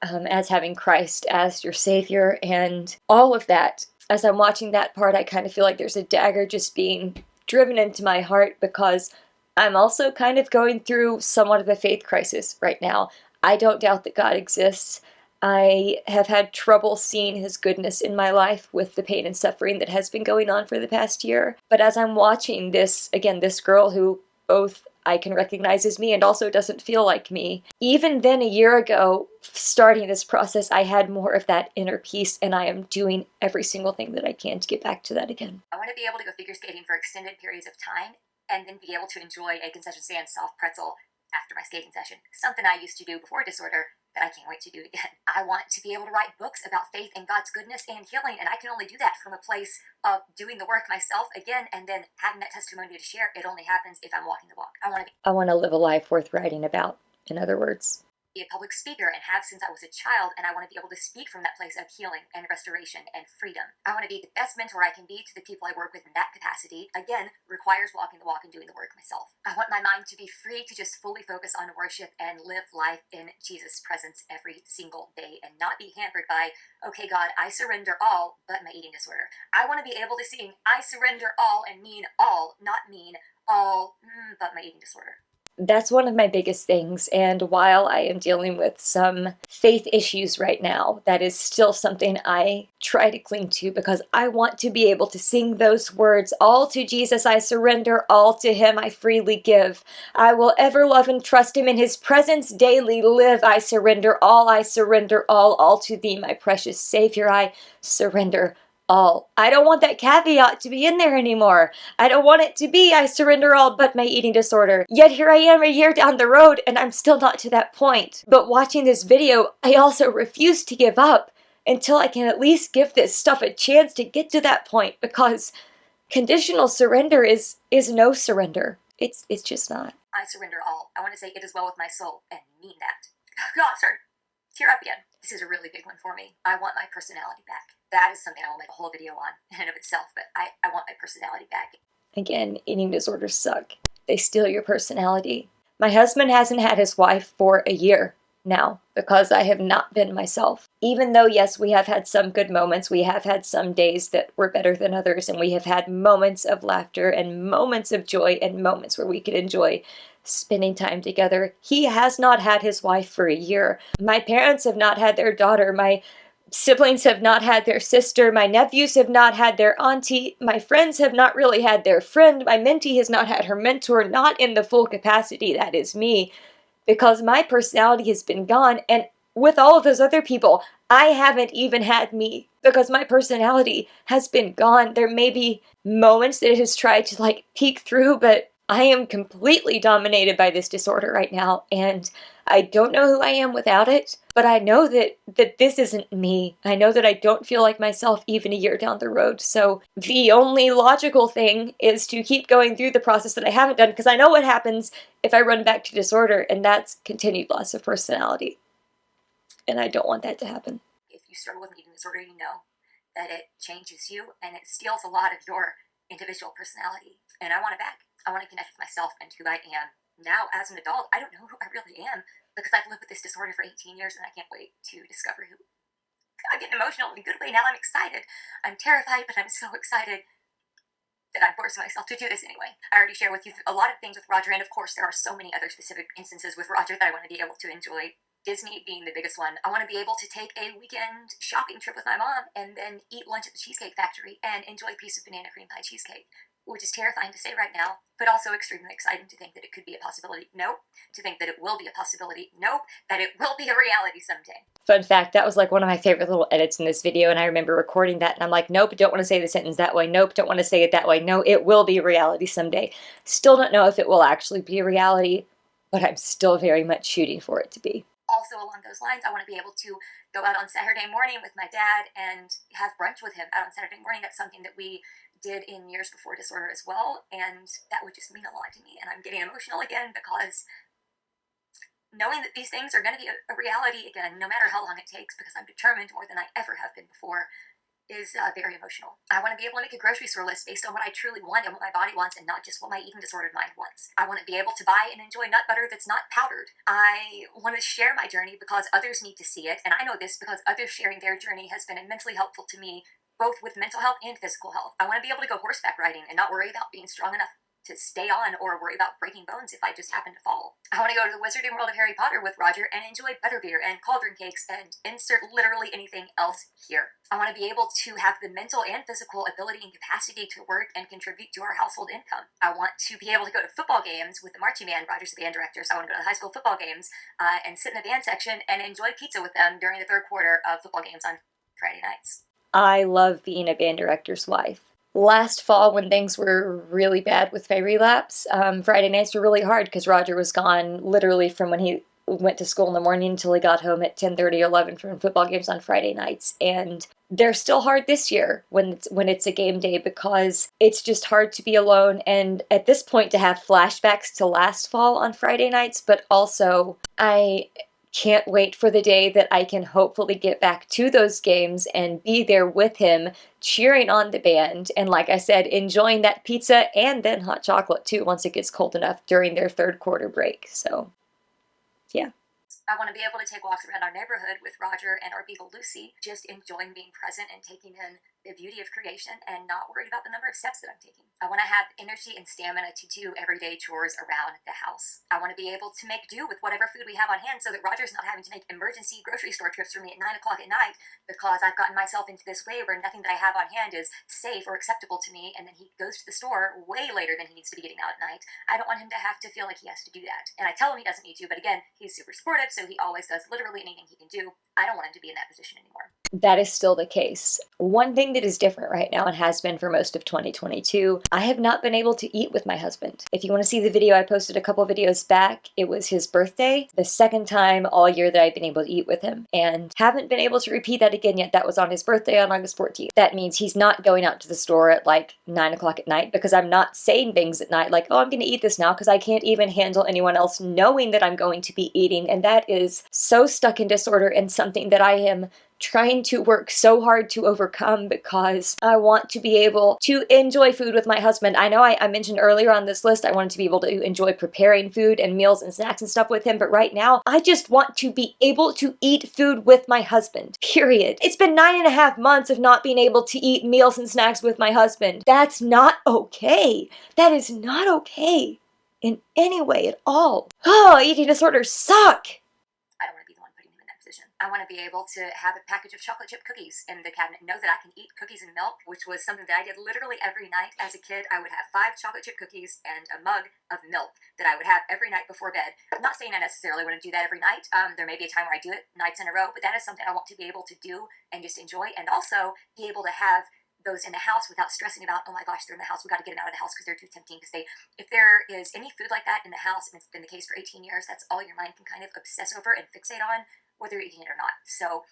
as having Christ as your Savior and all of that. As I'm watching that part, I kind of feel like there's a dagger just being driven into my heart, because I'm also kind of going through somewhat of a faith crisis right now. I don't doubt that God exists. I have had trouble seeing his goodness in my life with the pain and suffering that has been going on for the past year. But as I'm watching this, again, this girl who both I can recognize as me and also doesn't feel like me, even then a year ago, starting this process, I had more of that inner peace, and I am doing every single thing that I can to get back to that again. I want to be able to go figure skating for extended periods of time and then be able to enjoy a concession stand soft pretzel after my skating session. Something I used to do before disorder that I can't wait to do again. I want to be able to write books about faith and God's goodness and healing, and I can only do that from a place of doing the work myself again and then having that testimony to share. It only happens if I'm walking the walk. I want to live a life worth writing about, in other words. Be a public speaker and have since I was a child, and I want to be able to speak from that place of healing and restoration and freedom. I want to be the best mentor I can be to the people I work with in that capacity. Again, requires walking the walk and doing the work myself. I want my mind to be free to just fully focus on worship and live life in Jesus' presence every single day and not be hampered by, okay, God, I surrender all but my eating disorder. I want to be able to sing I surrender all and mean all, not mean all but my eating disorder. That's one of my biggest things. And while I am dealing with some faith issues right now, that is still something I try to cling to because I want to be able to sing those words, all to Jesus I surrender, all to him I freely give. I will ever love and trust him in his presence daily live. I surrender, all to thee, my precious Savior. I surrender all. I don't want that caveat to be in there anymore. I don't want it to be I surrender all but my eating disorder. Yet here I am a year down the road and I'm still not to that point. But watching this video, I also refuse to give up until I can at least give this stuff a chance to get to that point, because conditional surrender is no surrender. It's just not. I surrender all. I want to say it is well with my soul and mean that. God, sorry. Tear up again. This is a really big one for me. I want my personality back. That is something I will make a whole video on in and of itself, but I want my personality back. Again, eating disorders suck. They steal your personality. My husband hasn't had his wife for a year now because I have not been myself. Even though, yes, we have had some good moments, we have had some days that were better than others, and we have had moments of laughter and moments of joy and moments where we could enjoy spending time together. He has not had his wife for a year. My parents have not had their daughter. My siblings have not had their sister. My nephews have not had their auntie. My friends have not really had their friend. My mentee has not had her mentor, not in the full capacity that is me, because my personality has been gone. And with all of those other people, I haven't even had me because my personality has been gone. There may be moments that it has tried to like peek through, but I am completely dominated by this disorder right now, and I don't know who I am without it, but I know that this isn't me. I know that I don't feel like myself even a year down the road. So the only logical thing is to keep going through the process that I haven't done, because I know what happens if I run back to disorder, and that's continued loss of personality. And I don't want that to happen. If you struggle with an eating disorder, you know that it changes you and it steals a lot of your individual personality. And I want it back. I want to connect with myself and who I am now as an adult. I don't know who I really am because I've lived with this disorder for 18 years and I can't wait to discover who. I'm getting emotional in a good way now. I'm excited. I'm terrified, but I'm so excited that I'm forcing myself to do this anyway. I already shared with you a lot of things with Roger, and of course there are so many other specific instances with Roger that I want to be able to enjoy. Disney being the biggest one. I want to be able to take a weekend shopping trip with my mom and then eat lunch at the Cheesecake Factory and enjoy a piece of banana cream pie cheesecake, which is terrifying to say right now, but also extremely exciting to think that it could be a possibility. Nope. To think that it will be a possibility. Nope. That it will be a reality someday. Fun fact, that was like one of my favorite little edits in this video, and I remember recording that, and I'm like, nope, don't want to say the sentence that way. Nope, don't want to say it that way. No, it will be a reality someday. Still don't know if it will actually be a reality, but I'm still very much shooting for it to be. Also along those lines, I want to be able to go out on Saturday morning with my dad and have brunch with him out on Saturday morning. That's something that we did in years before disorder as well, and that would just mean a lot to me. And I'm getting emotional again because knowing that these things are going to be a reality again, no matter how long it takes, because I'm determined more than I ever have been before, is very emotional. I want to be able to make a grocery store list based on what I truly want and what my body wants, and not just what my eating disordered mind wants. I want to be able to buy and enjoy nut butter that's not powdered. I want to share my journey because others need to see it, and I know this because others sharing their journey has been immensely helpful to me, both with mental health and physical health. I want to be able to go horseback riding and not worry about being strong enough to stay on or worry about breaking bones if I just happen to fall. I want to go to the Wizarding World of Harry Potter with Roger and enjoy butterbeer and cauldron cakes and insert literally anything else here. I want to be able to have the mental and physical ability and capacity to work and contribute to our household income. I want to be able to go to football games with the marching band. Roger's the band director, so I want to go to the high school football games and sit in the band section and enjoy pizza with them during the third quarter of football games on Friday nights. I love being a band director's wife. Last fall, when things were really bad with my relapse, Friday nights were really hard because Roger was gone literally from when he went to school in the morning until he got home at 10:30, 11 from football games on Friday nights. And they're still hard this year when it's a game day, because it's just hard to be alone, and at this point to have flashbacks to last fall on Friday nights. But also, I can't wait for the day that I can hopefully get back to those games and be there with him, cheering on the band, and like I said, enjoying that pizza and then hot chocolate too once it gets cold enough during their third quarter break. So, yeah. I want to be able to take walks around our neighborhood with Roger and our beagle Lucy, just enjoying being present and taking in the beauty of creation and not worried about the number of steps that I'm taking. I want to have energy and stamina to do everyday chores around the house. I want to be able to make do with whatever food we have on hand so that Roger's not having to make emergency grocery store trips for me at 9 o'clock at night because I've gotten myself into this way where nothing that I have on hand is safe or acceptable to me, and then he goes to the store way later than he needs to be getting out at night. I don't want him to have to feel like he has to do that. And I tell him he doesn't need to, but again, he's super supportive, so he always does literally anything he can do. I don't want him to be in that position anymore. That is still the case. One thing that is different right now and has been for most of 2022, I have not been able to eat with my husband. If you want to see the video I posted a couple videos back, it was his birthday, the second time all year that I've been able to eat with him, and haven't been able to repeat that again yet. That was on his birthday on August 14th. That means he's not going out to the store at like 9 o'clock at night because I'm not saying things at night like, oh, I'm going to eat this now, because I can't even handle anyone else knowing that I'm going to be eating. And that is so stuck in disorder and something that I am trying to work so hard to overcome because I want to be able to enjoy food with my husband. I know I mentioned earlier on this list I wanted to be able to enjoy preparing food and meals and snacks and stuff with him, but right now I just want to be able to eat food with my husband, period. It's been 9.5 months of not being able to eat meals and snacks with my husband. That's not okay. That is not okay in any way at all. Oh, eating disorders suck. I don't want to be the one putting him in that position. I want to be able to have a package of chocolate chip cookies in the cabinet, know that I can eat cookies and milk, which was something that I did literally every night as a kid. I would have 5 chocolate chip cookies and a mug of milk that I would have every night before bed. I'm not saying I necessarily want to do that every night. There may be a time where I do it nights in a row, but that is something I want to be able to do and just enjoy, and also be able to have those in the house without stressing about, oh my gosh, they're in the house, we got to get them out of the house because they're too tempting. Because if there is any food like that in the house, and it's been the case for 18 years, that's all your mind can kind of obsess over and fixate on, whether you're eating it or not. So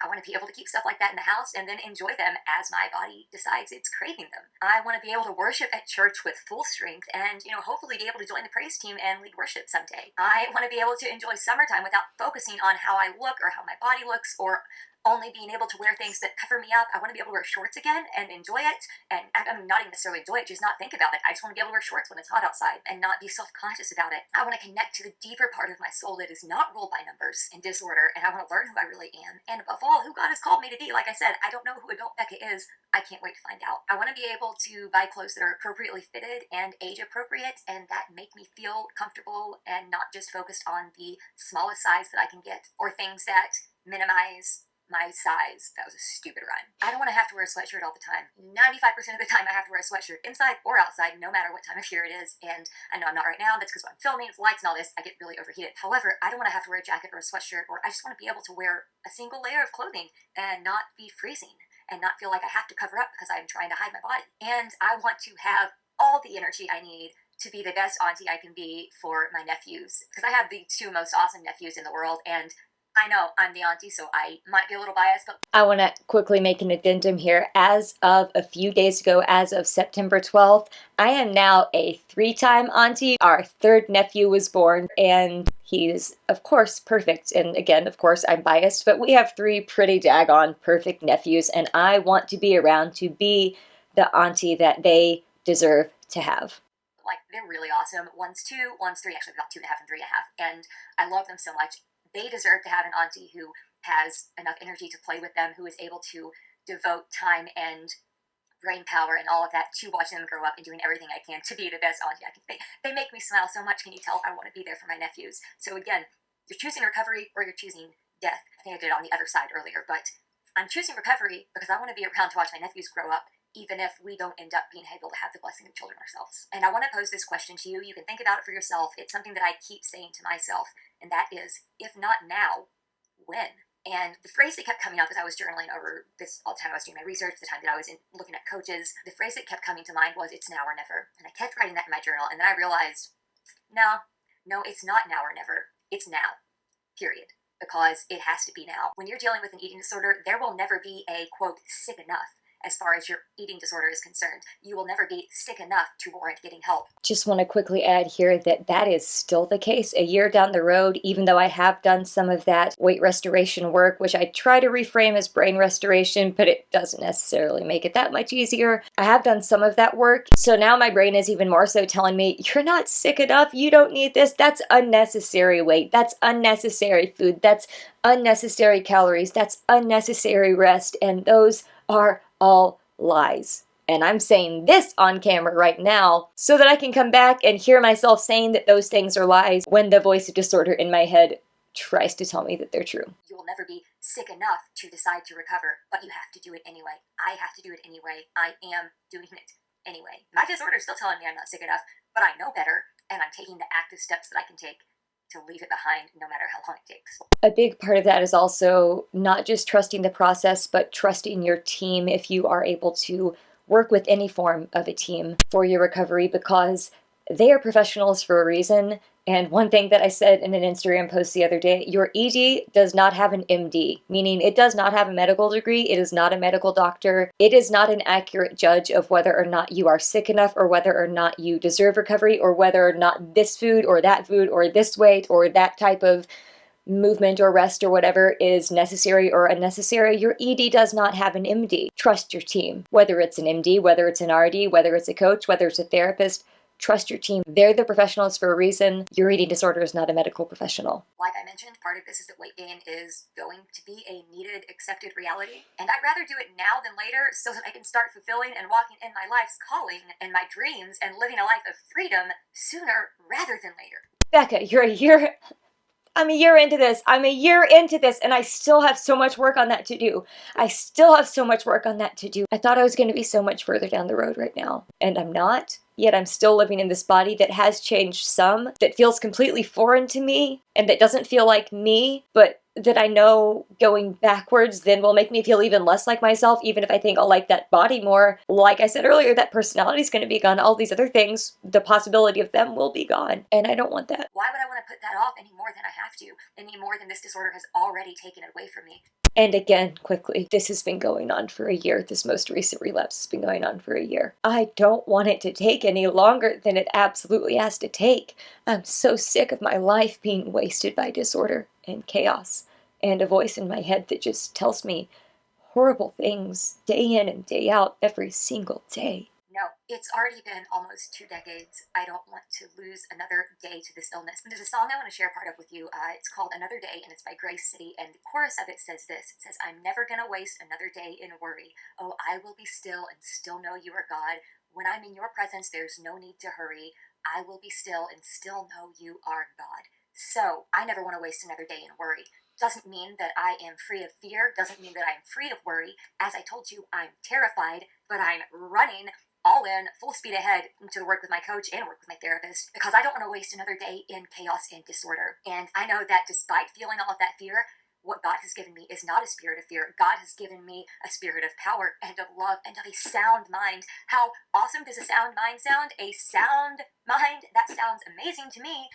I want to be able to keep stuff like that in the house and then enjoy them as my body decides it's craving them. I want to be able to worship at church with full strength and, hopefully be able to join the praise team and lead worship someday. I want to be able to enjoy summertime without focusing on how I look or how my body looks, or only being able to wear things that cover me up. I want to be able to wear shorts again and enjoy it. And I mean, not even necessarily enjoy it, just not think about it. I just want to be able to wear shorts when it's hot outside and not be self-conscious about it. I want to connect to the deeper part of my soul that is not ruled by numbers and disorder. And I want to learn who I really am. And above all, who God has called me to be. Like I said, I don't know who adult Becca is. I can't wait to find out. I want to be able to buy clothes that are appropriately fitted and age appropriate and that make me feel comfortable and not just focused on the smallest size that I can get or things that minimize my size. That was a stupid rhyme. I don't want to have to wear a sweatshirt all the time. 95% of the time I have to wear a sweatshirt inside or outside, no matter what time of year it is. And I know I'm not right now. That's because when I'm filming, with lights and all this, I get really overheated. However, I don't want to have to wear a jacket or a sweatshirt, or I just want to be able to wear a single layer of clothing and not be freezing and not feel like I have to cover up because I'm trying to hide my body. And I want to have all the energy I need to be the best auntie I can be for my nephews, because I have the 2 most awesome nephews in the world, and I know I'm the auntie, so I might be a little biased, but I want to quickly make an addendum here. As of a few days ago, as of September 12th, I am now a 3-time auntie. Our 3rd nephew was born, and he's, of course, perfect. And again, of course, I'm biased, but we have 3 pretty daggone perfect nephews, and I want to be around to be the auntie that they deserve to have. like, they're really awesome. One's 2, one's 3, actually about 2.5 and 3.5, and I love them so much. They deserve to have an auntie who has enough energy to play with them, who is able to devote time and brain power and all of that to watching them grow up and doing everything I can to be the best auntie I can be. They make me smile so much. Can you tell I want to be there for my nephews? So again, you're choosing recovery or you're choosing death. I think I did it on the other side earlier, but I'm choosing recovery because I want to be around to watch my nephews grow up, even if we don't end up being able to have the blessing of children ourselves. And I want to pose this question to you. You can think about it for yourself. It's something that I keep saying to myself, and that is, if not now, when? And the phrase that kept coming up as I was journaling over this all the time I was doing my research, the time that I was looking at coaches, the phrase that kept coming to mind was, it's now or never. And I kept writing that in my journal, and then I realized, no, it's not now or never. It's now, period. Because it has to be now. When you're dealing with an eating disorder, there will never be a, quote, sick enough as far as your eating disorder is concerned. You will never be sick enough to warrant getting help. Just want to quickly add here that that is still the case a year down the road, even though I have done some of that weight restoration work, which I try to reframe as brain restoration, but it doesn't necessarily make it that much easier. I have done some of that work, so now my brain is even more so telling me, you're not sick enough, you don't need this, that's unnecessary weight, that's unnecessary food, that's unnecessary calories, that's unnecessary rest, and those are all lies. And I'm saying this on camera right now so that I can come back and hear myself saying that those things are lies when the voice of disorder in my head tries to tell me that they're true. You will never be sick enough to decide to recover, but you have to do it anyway. I have to do it anyway. I am doing it anyway. My disorder is still telling me I'm not sick enough, but I know better, and I'm taking the active steps that I can take to leave it behind no matter how long it takes. A big part of that is also not just trusting the process, but trusting your team if you are able to work with any form of a team for your recovery, because they are professionals for a reason. And one thing that I said in an Instagram post the other day, your ED does not have an MD, meaning it does not have a medical degree. It is not a medical doctor. It is not an accurate judge of whether or not you are sick enough or whether or not you deserve recovery or whether or not this food or that food or this weight or that type of movement or rest or whatever is necessary or unnecessary. Your ED does not have an MD. Trust your team. Whether it's an MD, whether it's an RD, whether it's a coach, whether it's a therapist, trust your team. They're the professionals for a reason. Your eating disorder is not a medical professional. Like I mentioned, part of this is that weight gain is going to be a needed, accepted reality. And I'd rather do it now than later so that I can start fulfilling and walking in my life's calling and my dreams and living a life of freedom sooner rather than later. Becca, I'm a year into this. And I still have so much work on that to do. I thought I was going to be so much further down the road right now, and I'm not. Yet I'm still living in this body that has changed some, that feels completely foreign to me, and that doesn't feel like me, but that I know going backwards then will make me feel even less like myself, even if I think I'll like that body more. Like I said earlier, that personality is going to be gone. All these other things, the possibility of them will be gone, and I don't want that. Why would I want to put that off any more than I have to, any more than this disorder has already taken it away from me? And again, quickly, this has been going on for a year. This most recent relapse has been going on for a year. I don't want it to take any longer than it absolutely has to take. I'm so sick of my life being wasted by disorder and chaos and a voice in my head that just tells me horrible things day in and day out every single day. No, it's already been almost 2 decades. I don't want to lose another day to this illness. And there's a song I want to share part of with you. It's called Another Day, and it's by Grace City. And the chorus of it says this. It says, I'm never going to waste another day in worry. Oh, I will be still and still know you are God. When I'm in your presence, there's no need to hurry. I will be still and still know you are God. So I never want to waste another day in worry. Doesn't mean that I am free of fear. Doesn't mean that I'm free of worry. As I told you, I'm terrified, but I'm running all in, full speed ahead to work with my coach and work with my therapist, because I don't want to waste another day in chaos and disorder. And I know that despite feeling all of that fear, what God has given me is not a spirit of fear. God has given me a spirit of power and of love and of a sound mind. How awesome does a sound mind sound? A sound mind? That sounds amazing to me.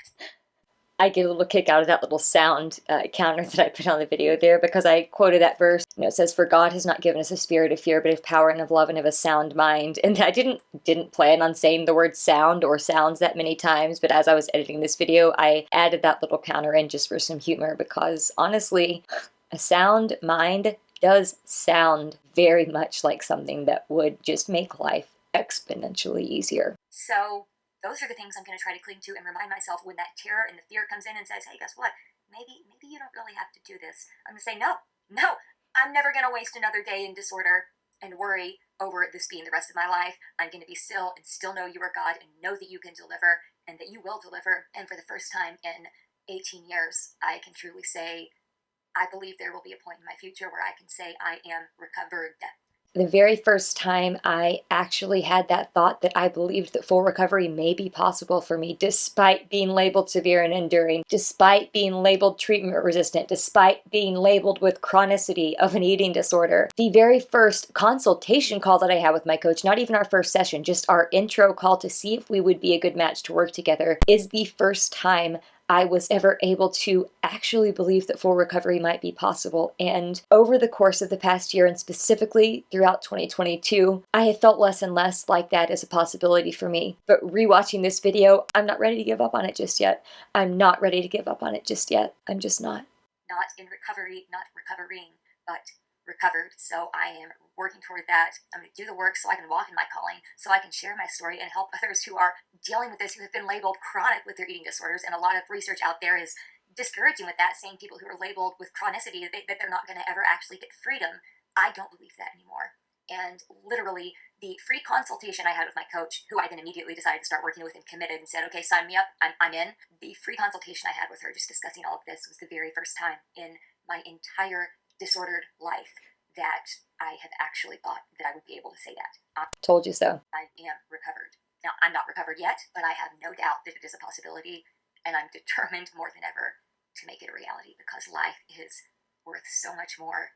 I get a little kick out of that little sound counter that I put on the video there, because I quoted that verse. It says, "For God has not given us a spirit of fear, but of power and of love and of a sound mind." And I didn't plan on saying the word sound or sounds that many times, but as I was editing this video, I added that little counter in just for some humor, because honestly, a sound mind does sound very much like something that would just make life exponentially easier. So those are the things I'm going to try to cling to and remind myself when that terror and the fear comes in and says, hey, guess what? Maybe you don't really have to do this. I'm going to say, no, I'm never going to waste another day in disorder and worry over this being the rest of my life. I'm going to be still and still know you are God and know that you can deliver and that you will deliver. And for the first time in 18 years, I can truly say, I believe there will be a point in my future where I can say I am recovered. The very first time I actually had that thought that I believed that full recovery may be possible for me, despite being labeled severe and enduring, despite being labeled treatment resistant, despite being labeled with chronicity of an eating disorder. The very first consultation call that I had with my coach, not even our first session, just our intro call to see if we would be a good match to work together, is the first time I was ever able to actually believe that full recovery might be possible. And over the course of the past year, and specifically throughout 2022, I have felt less and less like that as a possibility for me. But rewatching this video, I'm not ready to give up on it just yet. I'm just not. Not in recovery, not recovering, but recovered. So I am working toward that. I'm going to do the work so I can walk in my calling, so I can share my story and help others who are dealing with this, who have been labeled chronic with their eating disorders. And a lot of research out there is discouraging with that, saying people who are labeled with chronicity, that they're not going to ever actually get freedom. I don't believe that anymore. And literally, the free consultation I had with my coach, who I then immediately decided to start working with and committed and said, okay, sign me up, I'm in. The free consultation I had with her just discussing all of this was the very first time in my entire disordered life that I have actually thought that I would be able to say that. Told you so. I am recovered. Now, I'm not recovered yet, but I have no doubt that it is a possibility, and I'm determined more than ever to make it a reality, because life is worth so much more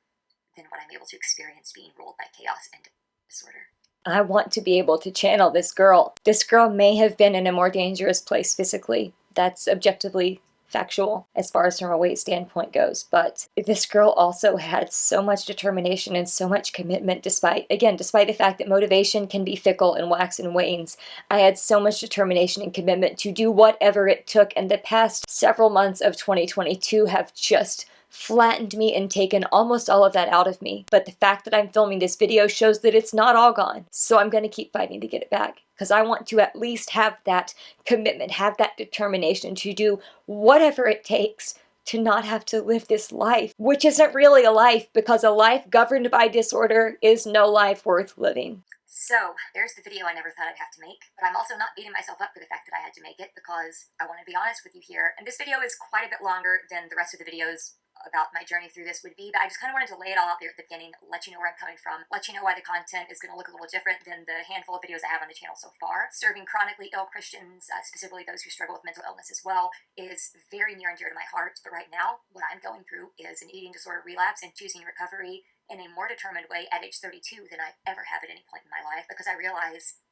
than what I'm able to experience being ruled by chaos and disorder. I want to be able to channel this girl. This girl may have been in a more dangerous place physically. That's objectively factual as far as from a weight standpoint goes. But this girl also had so much determination and so much commitment despite the fact that motivation can be fickle and wax and wanes. I had so much determination and commitment to do whatever it took, and the past several months of 2022 have just flattened me and taken almost all of that out of me. But the fact that I'm filming this video shows that it's not all gone. So I'm going to keep fighting to get it back, because I want to at least have that commitment, have that determination to do whatever it takes to not have to live this life, which isn't really a life, because a life governed by disorder is no life worth living. So, there's the video I never thought I'd have to make, but I'm also not beating myself up for the fact that I had to make it, because I want to be honest with you here, and this video is quite a bit longer than the rest of the videos about my journey through this would be, but I just kind of wanted to lay it all out there at the beginning, let you know where I'm coming from, let you know why the content is going to look a little different than the handful of videos I have on the channel so far. Serving chronically ill Christians, specifically those who struggle with mental illness as well, is very near and dear to my heart, but right now, what I'm going through is an eating disorder relapse and choosing recovery in a more determined way at age 32 than I ever have at any point in my life, because I realize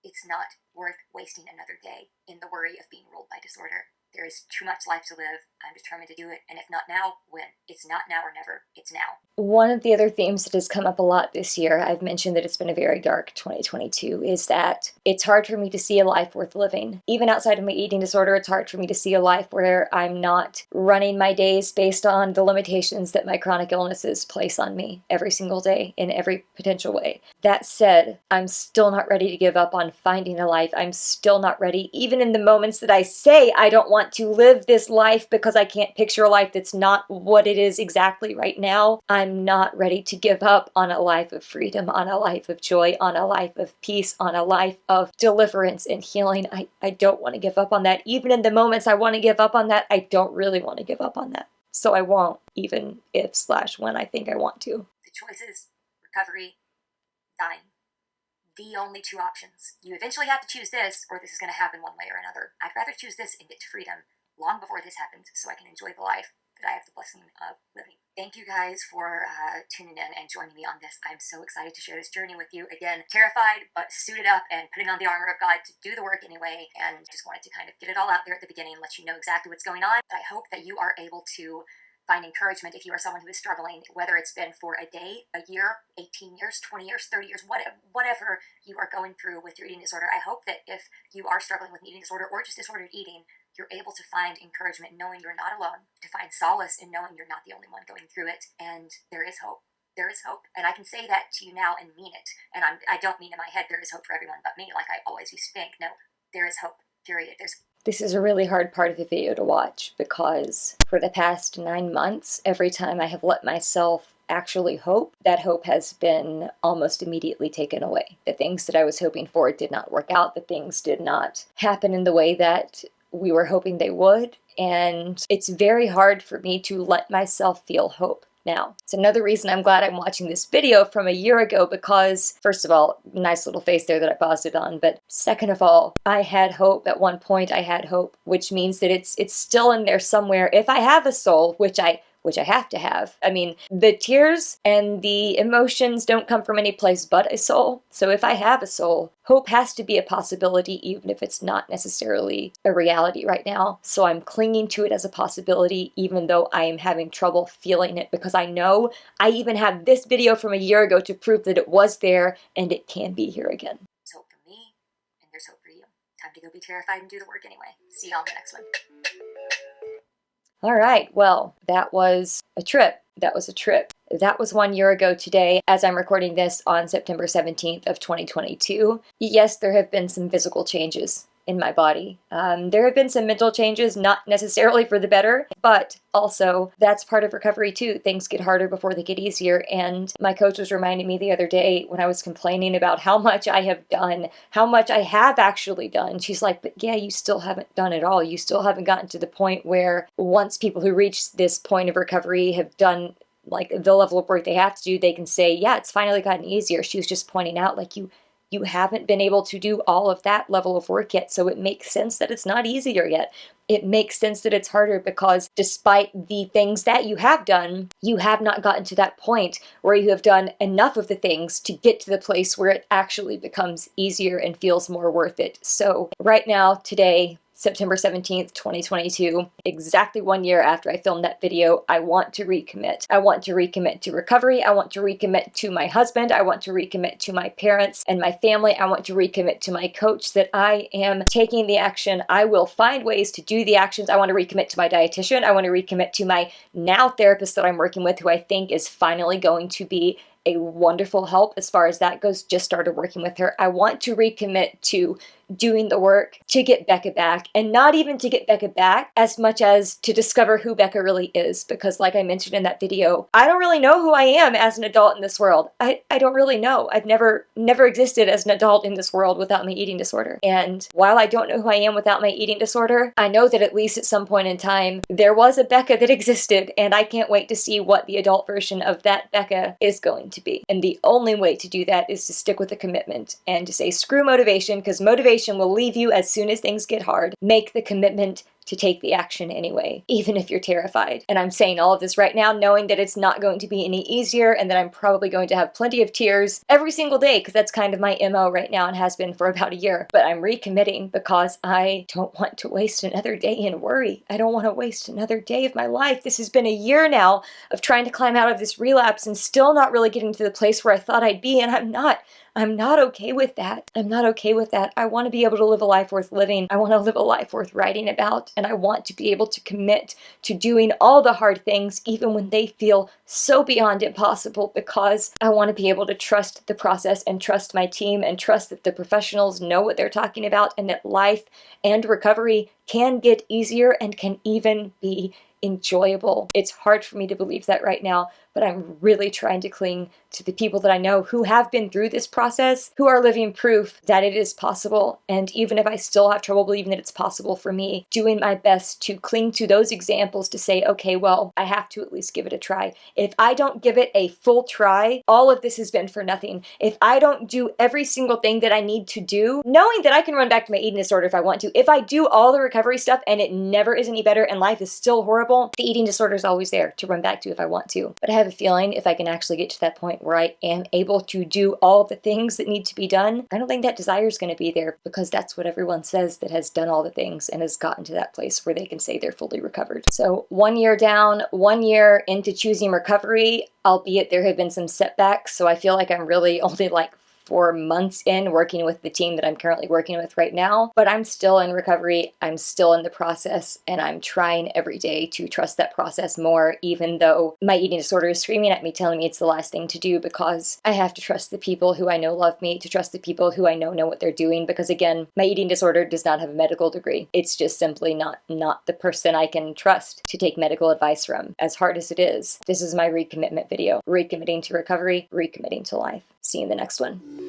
it's not worth wasting another day in the worry of being ruled by disorder. There is too much life to live. I'm determined to do it. And if not now, when? It's not now or never. It's now. One of the other themes that has come up a lot this year, I've mentioned that it's been a very dark 2022, is that it's hard for me to see a life worth living. Even outside of my eating disorder, it's hard for me to see a life where I'm not running my days based on the limitations that my chronic illnesses place on me every single day in every potential way. That said, I'm still not ready to give up on finding a life. I'm still not ready, even in the moments that I say I don't want to live this life because I can't picture a life that's not what it is exactly right now. I'm not ready to give up on a life of freedom, on a life of joy, on a life of peace, on a life of deliverance and healing. I don't want to give up on that. Even in the moments I want to give up on that, I don't really want to give up on that. So I won't, even if/when I think I want to. The choices, recovery, dying. The only two options. You eventually have to choose this, or this is going to happen one way or another. I'd rather choose this and get to freedom long before this happens, so I can enjoy the life that I have the blessing of living. Thank you guys for tuning in and joining me on this. I'm so excited to share this journey with you. Again, terrified, but suited up and putting on the armor of God to do the work anyway, and just wanted to kind of get it all out there at the beginning, let you know exactly what's going on. I hope that you are able to find encouragement if you are someone who is struggling, whether it's been for a day, a year, 18 years, 20 years, 30 years, whatever you are going through with your eating disorder. I hope that if you are struggling with an eating disorder or just disordered eating, you're able to find encouragement knowing you're not alone, to find solace in knowing you're not the only one going through it, and there is hope. There is hope. And I can say that to you now and mean it. And I don't mean in my head there is hope for everyone but me, like I always used to think. No, there is hope, period. This is a really hard part of the video to watch, because for the past 9 months, every time I have let myself actually hope, that hope has been almost immediately taken away. The things that I was hoping for did not work out. The things did not happen in the way that we were hoping they would. And it's very hard for me to let myself feel hope now. It's another reason I'm glad I'm watching this video from a year ago, because first of all, nice little face there that I paused it on, but second of all, I had hope. At one point I had hope, which means that it's still in there somewhere. If I have a soul, which I have to have. I mean, the tears and the emotions don't come from any place but a soul. So if I have a soul, hope has to be a possibility, even if it's not necessarily a reality right now. So I'm clinging to it as a possibility, even though I am having trouble feeling it, because I know I even have this video from a year ago to prove that it was there and it can be here again. There's hope for me, and there's hope for you. Time to go be terrified and do the work anyway. See y'all in the next one. All right, well, that was a trip. That was 1 year ago today, as I'm recording this on September 17th of 2022. Yes, there have been some physical changes in my body. There have been some mental changes, not necessarily for the better, but also that's part of recovery too. Things get harder before they get easier. And my coach was reminding me the other day when I was complaining about how much I have done, how much I have actually done. She's like, but yeah, you still haven't done it all. You still haven't gotten to the point where once people who reach this point of recovery have done like the level of work they have to do, they can say, yeah, it's finally gotten easier. She was just pointing out like you haven't been able to do all of that level of work yet. So it makes sense that it's not easier yet. It makes sense that it's harder because despite the things that you have done, you have not gotten to that point where you have done enough of the things to get to the place where it actually becomes easier and feels more worth it. So right now, today, September 17th, 2022, exactly 1 year after I filmed that video, I want to recommit. I want to recommit to recovery. I want to recommit to my husband. I want to recommit to my parents and my family. I want to recommit to my coach that I am taking the action. I will find ways to do the actions. I want to recommit to my dietitian. I want to recommit to my now therapist that I'm working with, who I think is finally going to be a wonderful help as far as that goes. Just started working with her. I want to recommit to doing the work to get Becca back, and not even to get Becca back as much as to discover who Becca really is, because like I mentioned in that video, I don't really know who I am as an adult in this world. I don't really know. I've never existed as an adult in this world without my eating disorder. And while I don't know who I am without my eating disorder, I know that at least at some point in time, there was a Becca that existed, and I can't wait to see what the adult version of that Becca is going to be. And the only way to do that is to stick with the commitment and to say screw motivation, because motivation will leave you as soon as things get hard. Make the commitment to take the action anyway, even if you're terrified. And I'm saying all of this right now, knowing that it's not going to be any easier and that I'm probably going to have plenty of tears every single day, because that's kind of my MO right now and has been for about a year. But I'm recommitting because I don't want to waste another day in worry. I don't want to waste another day of my life. This has been a year now of trying to climb out of this relapse and still not really getting to the place where I thought I'd be, and I'm not. I'm not okay with that. I'm not okay with that. I want to be able to live a life worth living. I want to live a life worth writing about. And I want to be able to commit to doing all the hard things, even when they feel so beyond impossible, because I want to be able to trust the process and trust my team and trust that the professionals know what they're talking about, and that life and recovery can get easier and can even be enjoyable. It's hard for me to believe that right now, but I'm really trying to cling to the people that I know who have been through this process, who are living proof that it is possible. And even if I still have trouble believing that it's possible for me, doing my best to cling to those examples to say, okay, well, I have to at least give it a try. If I don't give it a full try, all of this has been for nothing. If I don't do every single thing that I need to do, knowing that I can run back to my eating disorder if I want to, if I do all the recovery stuff and it never is any better and life is still horrible, the eating disorder is always there to run back to if I want to. But I have a feeling if I can actually get to that point where I am able to do all the things that need to be done, I don't think that desire is going to be there, because that's what everyone says that has done all the things and has gotten to that place where they can say they're fully recovered. So 1 year down, 1 year into choosing recovery, albeit there have been some setbacks. So I feel like I'm really only like 4 months in working with the team that I'm currently working with right now, but I'm still in recovery. I'm still in the process, and I'm trying every day to trust that process more, even though my eating disorder is screaming at me, telling me it's the last thing to do, because I have to trust the people who I know love me, to trust the people who I know what they're doing, because again, my eating disorder does not have a medical degree. It's just simply not the person I can trust to take medical advice from, as hard as it is. This is my recommitment video. Recommitting to recovery, recommitting to life. See you in the next one.